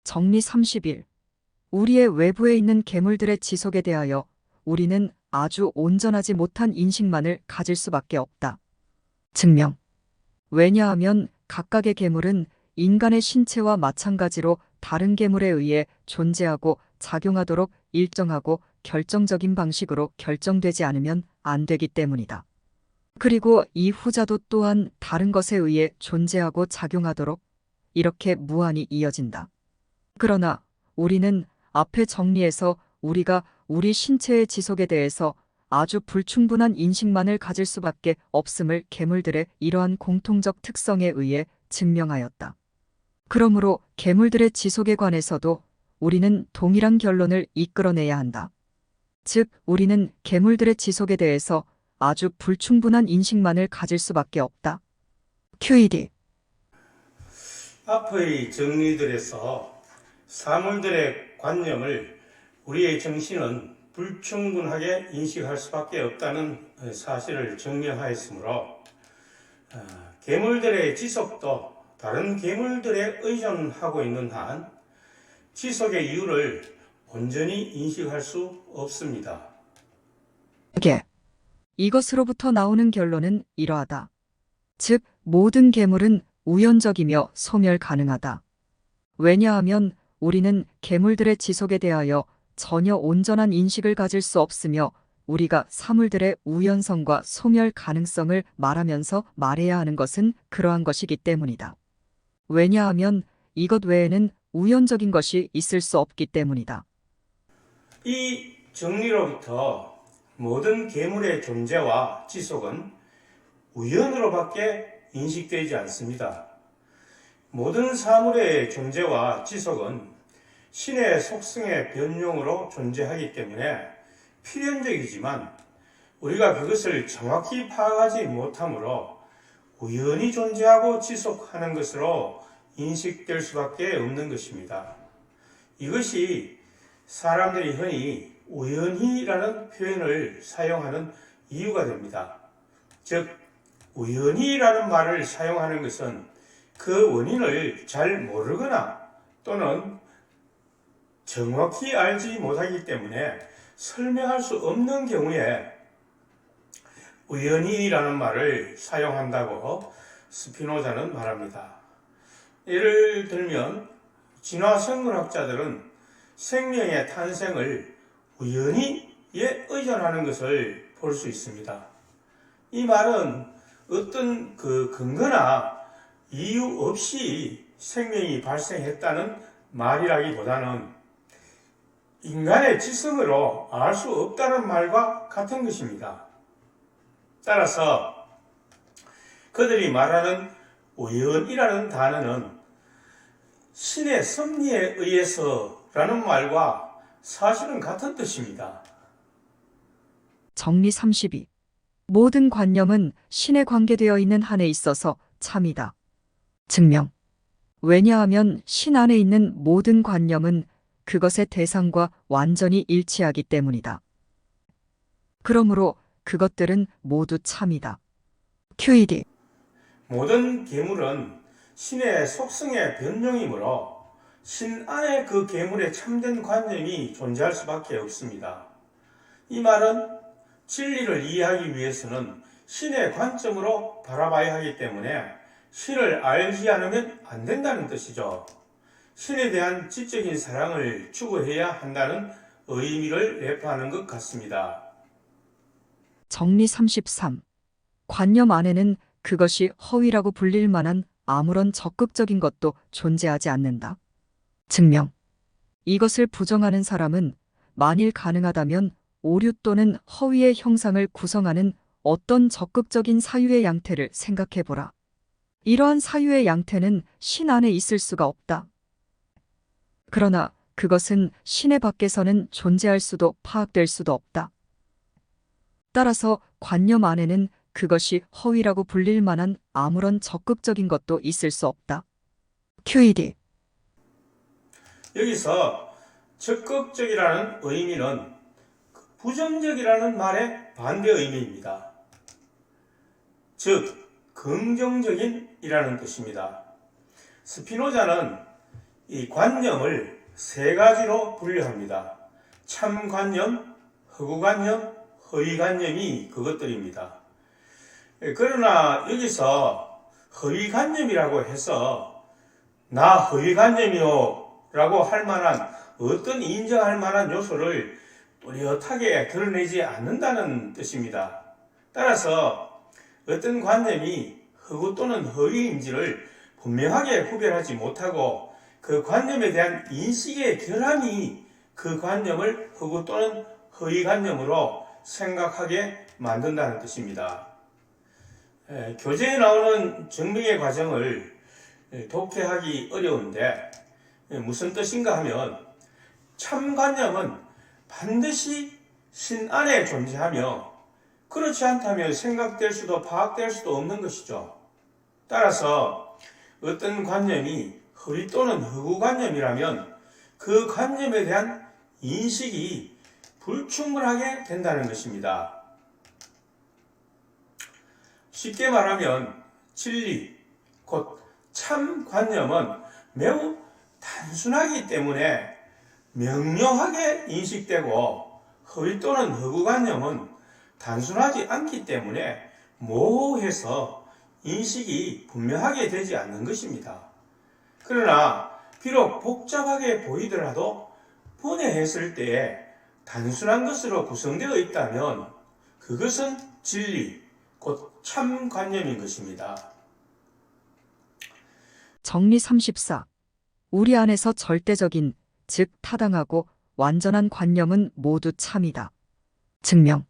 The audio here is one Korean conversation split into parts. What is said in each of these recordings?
정리 30일. 우리의 외부에 있는 괴물들의 지속에 대하여 우리는 아주 온전하지 못한 인식만을 가질 수밖에 없다. 증명. 왜냐하면 각각의 괴물은 인간의 신체와 마찬가지로 다른 괴물에 의해 존재하고 작용하도록 일정하고 결정적인 방식으로 결정되지 않으면 안 되기 때문이다. 그리고 이 후자도 또한 다른 것에 의해 존재하고 작용하도록 이렇게 무한히 이어진다. 그러나 우리는 앞에 정리해서 우리가 우리 신체의 지속에 대해서 아주 불충분한 인식만을 가질 수밖에 없음을 괴물들의 이러한 공통적 특성에 의해 증명하였다. 그러므로 괴물들의 지속에 관해서도 우리는 동일한 결론을 이끌어내야 한다. 즉, 우리는 괴물들의 지속에 대해서 아주 불충분한 인식만을 가질 수밖에 없다. QED. 앞의 정리들에서 사물들의 관념을 우리의 정신은 불충분하게 인식할 수밖에 없다는 사실을 증명하였으므로 괴물들의 지속도 다른 괴물들에 의존하고 있는 한 지속의 이유를 온전히 인식할 수 없습니다. 이것으로부터 나오는 결론은 이러하다. 즉, 모든 괴물은 우연적이며 소멸 가능하다. 왜냐하면 우리는 괴물들의 지속에 대하여 전혀 온전한 인식을 가질 수 없으며 우리가 사물들의 우연성과 소멸 가능성을 말하면서 말해야 하는 것은 그러한 것이기 때문이다. 왜냐하면 이것 외에는 우연적인 것이 있을 수 없기 때문이다. 이 정리로부터 모든 괴물의 존재와 지속은 우연으로밖에 인식되지 않습니다. 모든 사물의 존재와 지속은 신의 속성의 변용으로 존재하기 때문에 필연적이지만 우리가 그것을 정확히 파악하지 못하므로 우연히 존재하고 지속하는 것으로 인식될 수밖에 없는 것입니다. 이것이 사람들이 흔히 우연히라는 표현을 사용하는 이유가 됩니다. 즉, 우연히라는 말을 사용하는 것은 그 원인을 잘 모르거나 또는 정확히 알지 못하기 때문에 설명할 수 없는 경우에 우연히라는 말을 사용한다고 스피노자는 말합니다. 예를 들면 진화생물학자들은 생명의 탄생을 우연히에 의존하는 것을 볼 수 있습니다. 이 말은 어떤 근거나 이유 없이 생명이 발생했다는 말이라기보다는 인간의 지성으로 알 수 없다는 말과 같은 것입니다. 따라서 그들이 말하는 우연이라는 단어는 신의 섭리에 의해서라는 말과 사실은 같은 뜻입니다. 정리 32. 모든 관념은 신에 관계되어 있는 한에 있어서 참이다. 증명. 왜냐하면 신 안에 있는 모든 관념은 그것의 대상과 완전히 일치하기 때문이다. 그러므로 그것들은 모두 참이다. QED. 모든 괴물은 신의 속성의 변명이므로 신 안에 그 괴물의 참된 관념이 존재할 수밖에 없습니다. 이 말은 진리를 이해하기 위해서는 신의 관점으로 바라봐야 하기 때문에 신을 알지 않으면 안 된다는 뜻이죠. 신에 대한 지적인 사랑을 추구해야 한다는 의미를 내포하는 것 같습니다. 정리 33. 관념 안에는 그것이 허위라고 불릴 만한 아무런 적극적인 것도 존재하지 않는다. 증명. 이것을 부정하는 사람은 만일 가능하다면 오류 또는 허위의 형상을 구성하는 어떤 적극적인 사유의 양태를 생각해보라. 이러한 사유의 양태는 신 안에 있을 수가 없다. 그러나 그것은 신의 밖에서는 존재할 수도 파악될 수도 없다. 따라서 관념 안에는 그것이 허위라고 불릴 만한 아무런 적극적인 것도 있을 수 없다. QED. 여기서 적극적이라는 의미는 부정적이라는 말의 반대 의미입니다. 즉, 긍정적인 이라는 뜻입니다. 스피노자는 이 관념을 세 가지로 분류합니다. 참관념, 허구관념, 허위관념이 그것들입니다. 그러나 여기서 허위관념이라고 해서 나 허위관념이요 라고 할 만한 어떤 인정할 만한 요소를 뚜렷하게 드러내지 않는다는 뜻입니다. 따라서 어떤 관념이 허구 또는 허위인지를 분명하게 구별하지 못하고 그 관념에 대한 인식의 결함이 그 관념을 허구 또는 허위관념으로 생각하게 만든다는 뜻입니다. 교재에 나오는 증명의 과정을 독해하기 어려운데 무슨 뜻인가 하면 참관념은 반드시 신 안에 존재하며 그렇지 않다면 생각될 수도 파악될 수도 없는 것이죠. 따라서 어떤 관념이 허위 또는 허구관념이라면 그 관념에 대한 인식이 불충분하게 된다는 것입니다. 쉽게 말하면 진리, 곧 참관념은 매우 단순하기 때문에 명료하게 인식되고 허위 또는 허구관념은 단순하지 않기 때문에 모호해서 인식이 분명하게 되지 않는 것입니다. 그러나 비록 복잡하게 보이더라도 분해했을 때에 단순한 것으로 구성되어 있다면 그것은 진리, 곧 참관념인 것입니다. 정리 34. 우리 안에서 절대적인, 즉 타당하고 완전한 관념은 모두 참이다. 증명.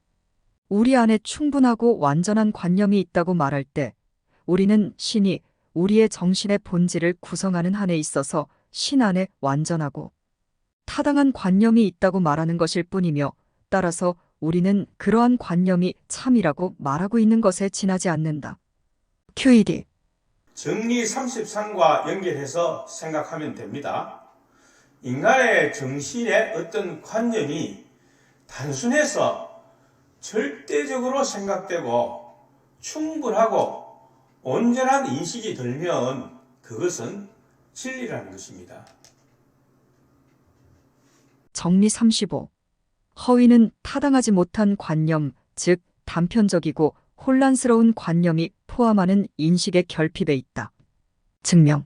우리 안에 충분하고 완전한 관념이 있다고 말할 때 우리는 신이 우리의 정신의 본질을 구성하는 한에 있어서 신 안에 완전하고 타당한 관념이 있다고 말하는 것일 뿐이며 따라서 우리는 그러한 관념이 참이라고 말하고 있는 것에 지나지 않는다. QED. 정리 33과 연결해서 생각하면 됩니다. 인간의 정신의 어떤 관념이 단순해서 절대적으로 생각되고 충분하고 온전한 인식이 들면 그것은 진리라는 것입니다. 정리 35. 허위는 타당하지 못한 관념, 즉 단편적이고 혼란스러운 관념이 포함하는 인식의 결핍에 있다. 증명.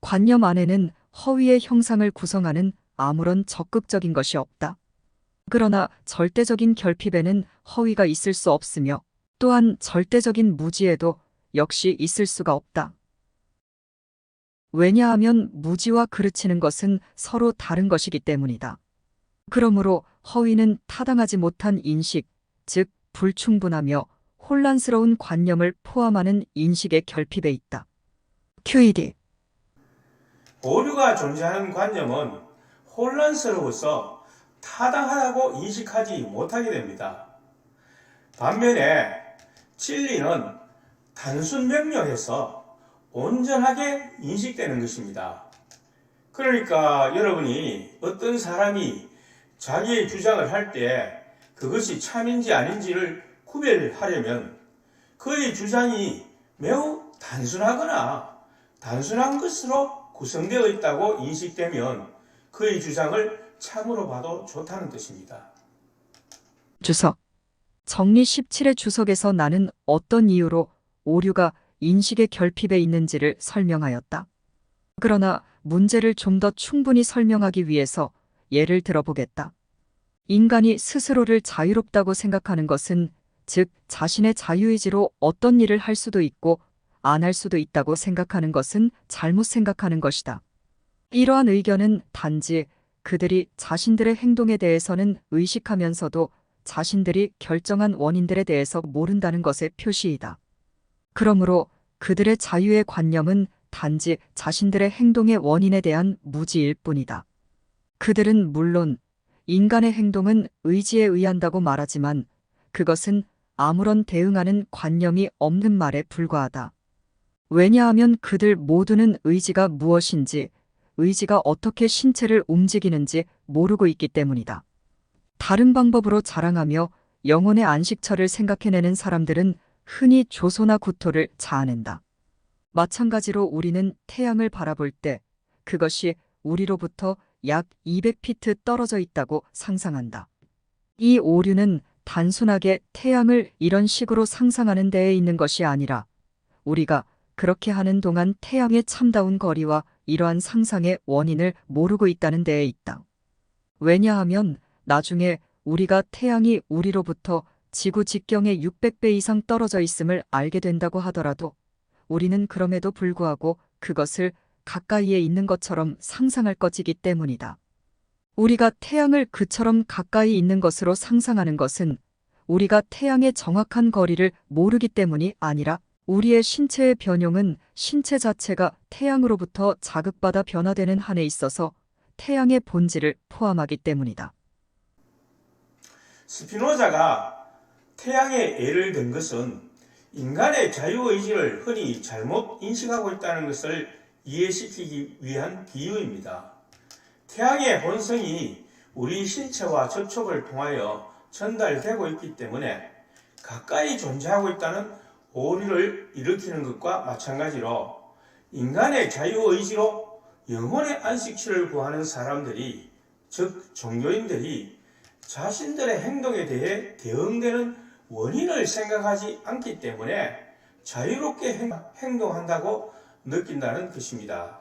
관념 안에는 허위의 형상을 구성하는 아무런 적극적인 것이 없다. 그러나 절대적인 결핍에는 허위가 있을 수 없으며 또한 절대적인 무지에도 역시 있을 수가 없다. 왜냐하면 무지와 그르치는 것은 서로 다른 것이기 때문이다. 그러므로 허위는 타당하지 못한 인식, 즉 불충분하며 혼란스러운 관념을 포함하는 인식의 결핍에 있다. QED. 오류가 존재하는 관념은 혼란스러워서 타당하다고 인식하지 못하게 됩니다. 반면에 진리는 단순 명료해서 온전하게 인식되는 것입니다. 그러니까 여러분이 어떤 사람이 자기의 주장을 할 때 그것이 참인지 아닌지를 구별하려면 그의 주장이 매우 단순하거나 단순한 것으로 구성되어 있다고 인식되면 그의 주장을 참으로 봐도 좋다는 뜻입니다. 주석. 정리 17의 주석에서 나는 어떤 이유로 오류가 인식의 결핍에 있는지를 설명하였다. 그러나 문제를 좀 더 충분히 설명하기 위해서 예를 들어보겠다. 인간이 스스로를 자유롭다고 생각하는 것은 즉 자신의 자유의지로 어떤 일을 할 수도 있고 안 할 수도 있다고 생각하는 것은 잘못 생각하는 것이다. 이러한 의견은 단지 그들이 자신들의 행동에 대해서는 의식하면서도 자신들이 결정한 원인들에 대해서 모른다는 것의 표시이다. 그러므로 그들의 자유의 관념은 단지 자신들의 행동의 원인에 대한 무지일 뿐이다. 그들은 물론 인간의 행동은 의지에 의한다고 말하지만 그것은 아무런 대응하는 관념이 없는 말에 불과하다. 왜냐하면 그들 모두는 의지가 무엇인지, 의지가 어떻게 신체를 움직이는지 모르고 있기 때문이다. 다른 방법으로 자랑하며 영혼의 안식처를 생각해내는 사람들은 흔히 조소나 구토를 자아낸다. 마찬가지로 우리는 태양을 바라볼 때 그것이 우리로부터 약 200피트 떨어져 있다고 상상한다. 이 오류는 단순하게 태양을 이런 식으로 상상하는 데에 있는 것이 아니라 우리가 그렇게 하는 동안 태양의 참다운 거리와 이러한 상상의 원인을 모르고 있다는 데에 있다. 왜냐하면 나중에 우리가 태양이 우리로부터 지구 직경의 600배 이상 떨어져 있음을 알게 된다고 하더라도 우리는 그럼에도 불구하고 그것을 가까이에 있는 것처럼 상상할 것이기 때문이다. 우리가 태양을 그처럼 가까이 있는 것으로 상상하는 것은 우리가 태양의 정확한 거리를 모르기 때문이 아니라 우리의 신체의 변형은 신체 자체가 태양으로부터 자극받아 변화되는 한에 있어서 태양의 본질을 포함하기 때문이다. 스피노자가 태양의 예를 든 것은 인간의 자유의지를 흔히 잘못 인식하고 있다는 것을 이해시키기 위한 비유입니다. 태양의 본성이 우리 신체와 접촉을 통하여 전달되고 있기 때문에 가까이 존재하고 있다는 오류를 일으키는 것과 마찬가지로 인간의 자유의지로 영혼의 안식처를 구하는 사람들이, 즉 종교인들이 자신들의 행동에 대해 대응되는 원인을 생각하지 않기 때문에 자유롭게 행동한다고 느낀다는 것입니다.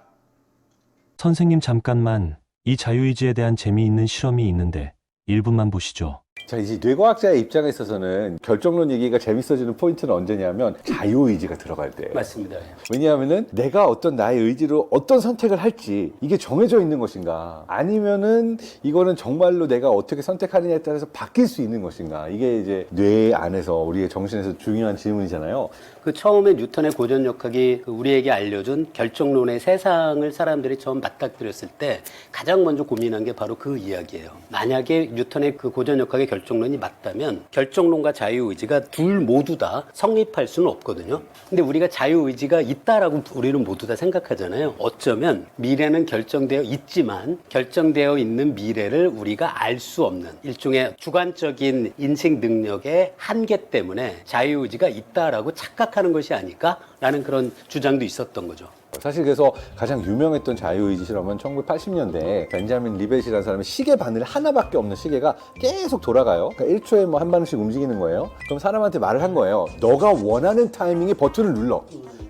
선생님 잠깐만, 이 자유의지에 대한 재미있는 실험이 있는데 1분만 보시죠. 자, 이제 뇌과학자의 입장에 있어서는 결정론 얘기가 재밌어지는 포인트는 언제냐면 자유의지가 들어갈 때. 맞습니다. 왜냐하면은 내가 어떤 나의 의지로 어떤 선택을 할지 이게 정해져 있는 것인가, 아니면은 이거는 정말로 내가 어떻게 선택하느냐에 따라서 바뀔 수 있는 것인가, 이게 이제 뇌 안에서 우리의 정신에서 중요한 질문이잖아요. 그 처음에 뉴턴의 고전역학이 우리에게 알려준 결정론의 세상을 사람들이 처음 맞닥뜨렸을 때 가장 먼저 고민한 게 바로 그 이야기예요. 만약에 뉴턴의 그 고전역학의 결정론이 맞다면 결정론과 자유의지가 둘 모두 다 성립할 수는 없거든요. 근데 우리가 자유의지가 있다라고 우리는 모두 다 생각하잖아요. 어쩌면 미래는 결정되어 있지만 결정되어 있는 미래를 우리가 알 수 없는 일종의 주관적인 인식 능력의 한계 때문에 자유의지가 있다라고 착각하는 것이 아닐까라는 그런 주장도 있었던 거죠. 사실 그래서 가장 유명했던 자유의지 실험은 1980년대에 벤자민 리벳이라는 사람이 시계 바늘 하나밖에 없는 시계가 계속 돌아가요. 그러니까 1초에 뭐 한 바늘씩 움직이는 거예요. 그럼 사람한테 말을 한 거예요. 너가 원하는 타이밍에 버튼을 눌러.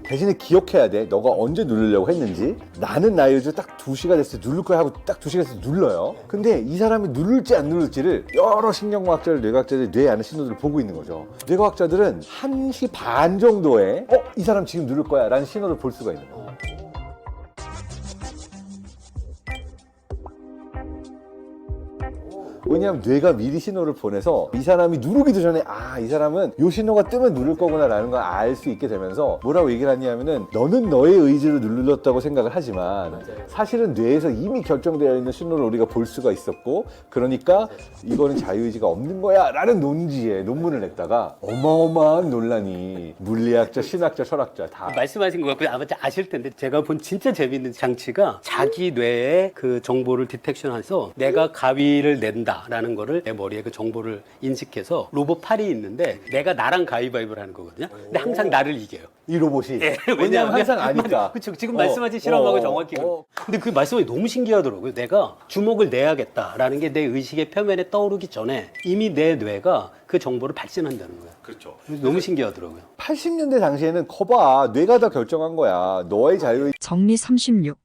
대신에 기억해야 돼. 너가 언제 누르려고 했는지. 나는 나의 의지로 딱 2시가 됐을 때 누를 거야 하고 딱 2시가 됐을 때 눌러요. 근데 이 사람이 누를지 안 누를지를 여러 신경과학자들, 뇌과학자들이 뇌 안의 신호들을 보고 있는 거죠. 뇌과학자들은 1시 반 정도에 이 사람 지금 누를 거야 라는 신호를 볼 수가 있는 거예요. 왜냐하면 뇌가 미리 신호를 보내서 이 사람이 누르기도 전에 이 사람은 이 신호가 뜨면 누를 거구나 라는 걸 알 수 있게 되면서 뭐라고 얘기를 하냐면은 너는 너의 의지로 눌렀다고 생각을 하지만 사실은 뇌에서 이미 결정되어 있는 신호를 우리가 볼 수가 있었고, 그러니까 이거는 자유의지가 없는 거야 라는 논지에 논문을 냈다가 어마어마한 논란이 물리학자, 신학자, 철학자 다 말씀하신 것 같고 아마 아실 텐데 제가 본 진짜 재밌는 장치가 자기 뇌의 그 정보를 디텍션해서 내가 가위를 낸다 라는 거를 내 머리에 그 정보를 인식해서 로봇 팔이 있는데 내가 나랑 가위바위보를 하는 거거든요. 근데 항상 나를 이겨요. 이 로봇이. 예, 왜냐하면 항상 아니까. 그렇죠. 지금 말씀하신 실험하고 정확히. 근데 그 말씀이 너무 신기하더라고요. 내가 주먹을 내야겠다라는 게 내 의식의 표면에 떠오르기 전에 이미 내 뇌가 그 정보를 발신한다는 거예요. 그렇죠. 너무 신기하더라고요. 80년대 당시에는 거봐, 뇌가 다 결정한 거야. 너의 자유의지. 정리 36.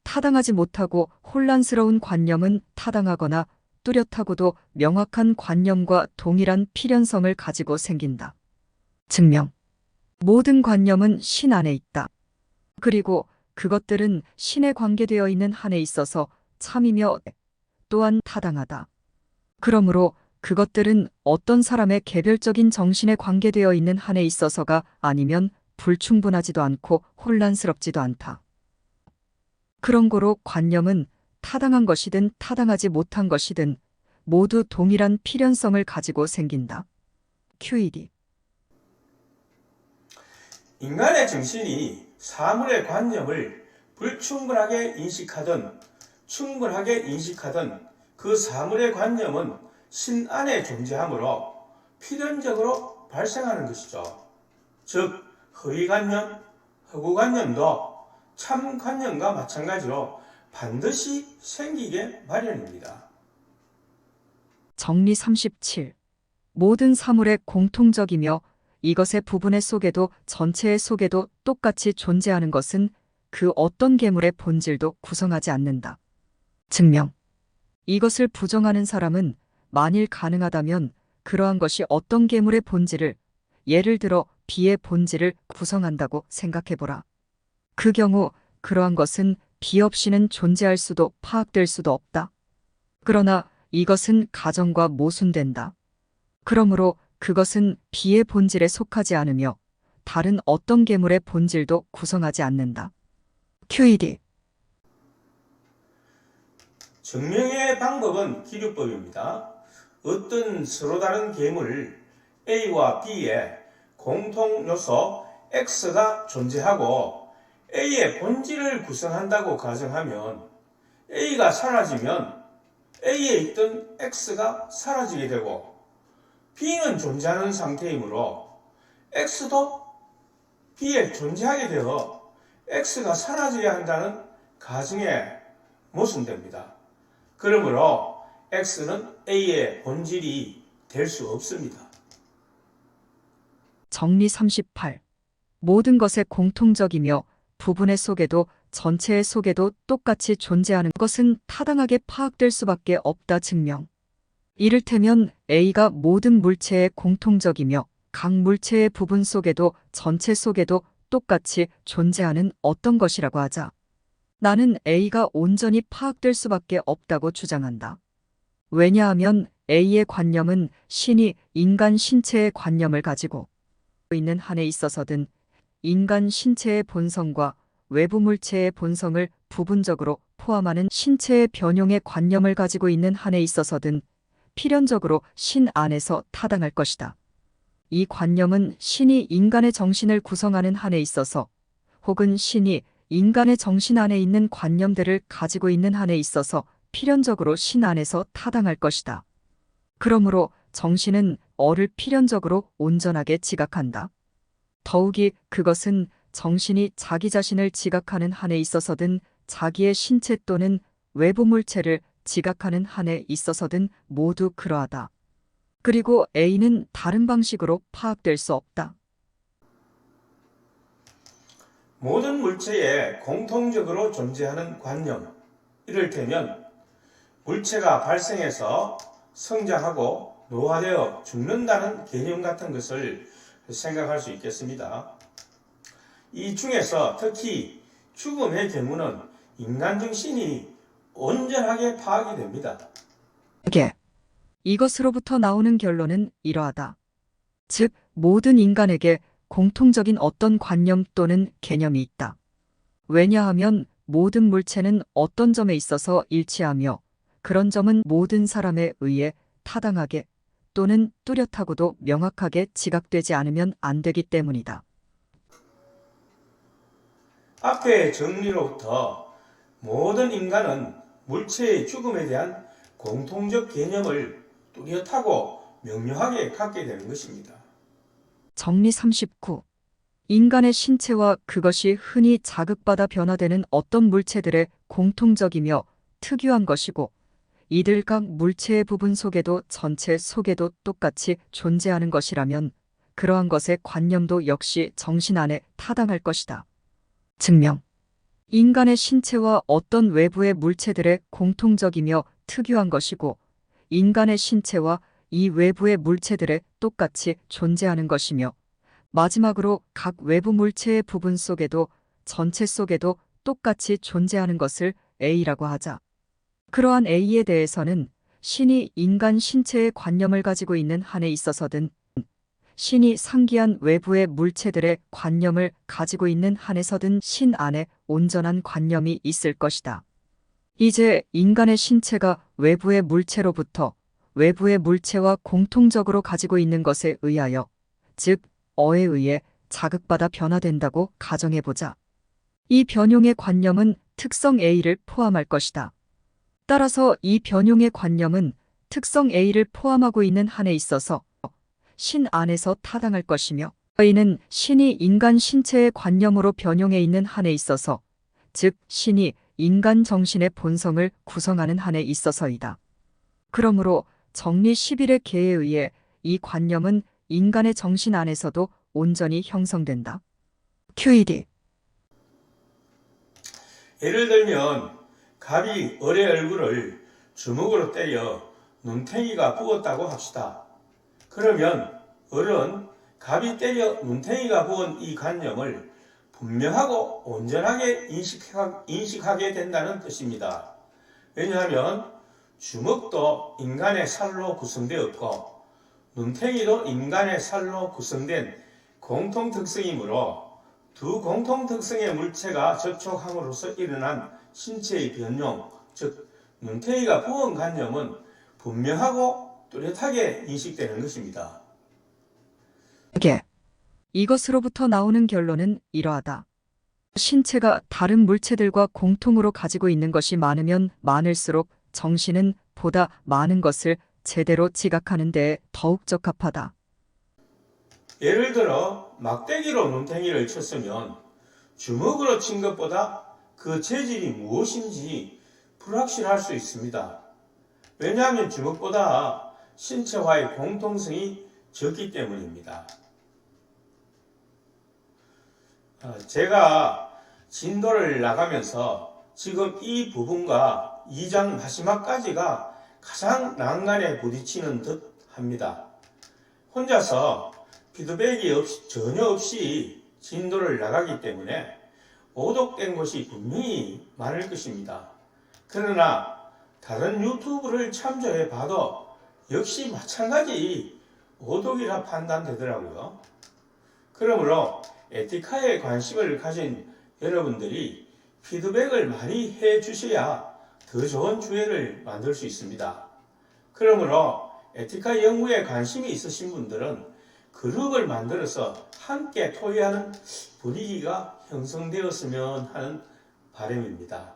타당하지 못하고 혼란스러운 관념은 타당하거나 뚜렷하고도 명확한 관념과 동일한 필연성을 가지고 생긴다. 증명. 모든 관념은 신 안에 있다. 그리고 그것들은 신에 관계되어 있는 한에 있어서 참이며 또한 타당하다. 그러므로 그것들은 어떤 사람의 개별적인 정신에 관계되어 있는 한에 있어서가 아니면 불충분하지도 않고 혼란스럽지도 않다. 그런 고로 관념은 타당한 것이든 타당하지 못한 것이든 모두 동일한 필연성을 가지고 생긴다. QED. 인간의 정신이 사물의 관념을 불충분하게 인식하든 충분하게 인식하든 그 사물의 관념은 신 안에 존재하므로 필연적으로 발생하는 것이죠. 즉 허위관념, 허구관념도 참관념과 마찬가지로 반드시 생기게 마련입니다. 정리 37. 모든 사물의 공통적이며 이것의 부분의 속에도 전체의 속에도 똑같이 존재하는 것은 그 어떤 계물의 본질도 구성하지 않는다. 증명. 이것을 부정하는 사람은 만일 가능하다면 그러한 것이 어떤 계물의 본질을, 예를 들어 비의 본질을 구성한다고 생각해보라. 그 경우 그러한 것은 비 없이는 존재할 수도 파악될 수도 없다. 그러나 이것은 가정과 모순된다. 그러므로 그것은 비의 본질에 속하지 않으며 다른 어떤 계물의 본질도 구성하지 않는다. QED. 증명의 방법은 기류법입니다. 어떤 서로 다른 계물 A와 B에 공통 요소 X가 존재하고 A의 본질을 구성한다고 가정하면 A가 사라지면 A에 있던 X가 사라지게 되고 B는 존재하는 상태이므로 X도 B에 존재하게 되어 X가 사라져야 한다는 가정에 모순됩니다. 그러므로 X는 A의 본질이 될 수 없습니다. 정리 38. 모든 것의 공통적이며 부분의 속에도 전체의 속에도 똑같이 존재하는 것은 타당하게 파악될 수밖에 없다. 증명. 이를테면 A가 모든 물체의 공통적이며 각 물체의 부분 속에도 전체 속에도 똑같이 존재하는 어떤 것이라고 하자. 나는 A가 온전히 파악될 수밖에 없다고 주장한다. 왜냐하면 A의 관념은 신이 인간 신체의 관념을 가지고 있는 한에 있어서든 인간 신체의 본성과 외부 물체의 본성을 부분적으로 포함하는 신체의 변용의 관념을 가지고 있는 한에 있어서든 필연적으로 신 안에서 타당할 것이다. 이 관념은 신이 인간의 정신을 구성하는 한에 있어서 혹은 신이 인간의 정신 안에 있는 관념들을 가지고 있는 한에 있어서 필연적으로 신 안에서 타당할 것이다. 그러므로 정신은 어를 필연적으로 온전하게 지각한다. 더욱이 그것은 정신이 자기 자신을 지각하는 한에 있어서든 자기의 신체 또는 외부 물체를 지각하는 한에 있어서든 모두 그러하다. 그리고 A는 다른 방식으로 파악될 수 없다. 모든 물체에 공통적으로 존재하는 관념, 이를테면 물체가 발생해서 성장하고 노화되어 죽는다는 개념 같은 것을 생각할 수 있겠습니다. 이 중에서 특히 죽음의 경우는 인간 정신이 온전하게 파악이 됩니다. 이것으로부터 나오는 결론은 이러하다. 즉, 모든 인간에게 공통적인 어떤 관념 또는 개념이 있다. 왜냐하면 모든 물체는 어떤 점에 있어서 일치하며 그런 점은 모든 사람에 의해 타당하게 또는 뚜렷하고도 명확하게 지각되지 않으면 안 되기 때문이다. 앞의 정리로부터 모든 인간은 물체의 죽음에 대한 공통적 개념을 뚜렷하고 명료하게 갖게 되는 것입니다. 정리 39. 인간의 신체와 그것이 흔히 자극받아 변화되는 어떤 물체들의 공통적이며 특유한 것이고 이들 각 물체의 부분 속에도 전체 속에도 똑같이 존재하는 것이라면 그러한 것의 관념도 역시 정신 안에 타당할 것이다. 증명. 인간의 신체와 어떤 외부의 물체들의 공통적이며 특유한 것이고 인간의 신체와 이 외부의 물체들의 똑같이 존재하는 것이며 마지막으로 각 외부 물체의 부분 속에도 전체 속에도 똑같이 존재하는 것을 A라고 하자. 그러한 A에 대해서는 신이 인간 신체의 관념을 가지고 있는 한에 있어서든 신이 상기한 외부의 물체들의 관념을 가지고 있는 한에서든 신 안에 온전한 관념이 있을 것이다. 이제 인간의 신체가 외부의 물체로부터 외부의 물체와 공통적으로 가지고 있는 것에 의하여, 즉 어에 의해 자극받아 변화된다고 가정해보자. 이 변용의 관념은 특성 A를 포함할 것이다. 따라서 이 변용의 관념은 특성 A를 포함하고 있는 한에 있어서 신 안에서 타당할 것이며 A는 신이 인간 신체의 관념으로 변용해 있는 한에 있어서 즉 신이 인간 정신의 본성을 구성하는 한에 있어서이다. 그러므로 정리 11의 계에 의해 이 관념은 인간의 정신 안에서도 온전히 형성된다. QED. 예를 들면 갑이 을의 얼굴을 주먹으로 때려 눈탱이가 부었다고 합시다. 그러면 을은 갑이 때려 눈탱이가 부은 이 관념을 분명하고 온전하게 인식하게 된다는 뜻입니다. 왜냐하면 주먹도 인간의 살로 구성되었고 눈탱이도 인간의 살로 구성된 공통 특성이므로 두 공통 특성의 물체가 접촉함으로써 일어난 신체의 변형, 즉 눈탱이가 부은 관념은 분명하고 뚜렷하게 인식되는 것입니다. 이것으로부터 나오는 결론은 이러하다. 신체가 다른 물체들과 공통으로 가지고 있는 것이 많으면 많을수록 정신은 보다 많은 것을 제대로 지각하는 데에 더욱 적합하다. 예를 들어 막대기로 눈탱이를 쳤으면 주먹으로 친 것보다 그 재질이 무엇인지 불확실할 수 있습니다. 왜냐하면 주먹보다 신체와의 공통성이 적기 때문입니다. 제가 진도를 나가면서 지금 이 부분과 2장 마지막까지가 가장 난간에 부딪히는 듯 합니다. 혼자서 피드백이 전혀 없이 진도를 나가기 때문에 오독된 것이 분명히 많을 것입니다. 그러나 다른 유튜브를 참조해 봐도 역시 마찬가지 오독이라 판단되더라고요. 그러므로 에티카에 관심을 가진 여러분들이 피드백을 많이 해 주셔야 더 좋은 주제를 만들 수 있습니다. 그러므로 에티카 연구에 관심이 있으신 분들은 그룹을 만들어서 함께 토의하는 분위기가 형성되었으면 하는 바람입니다.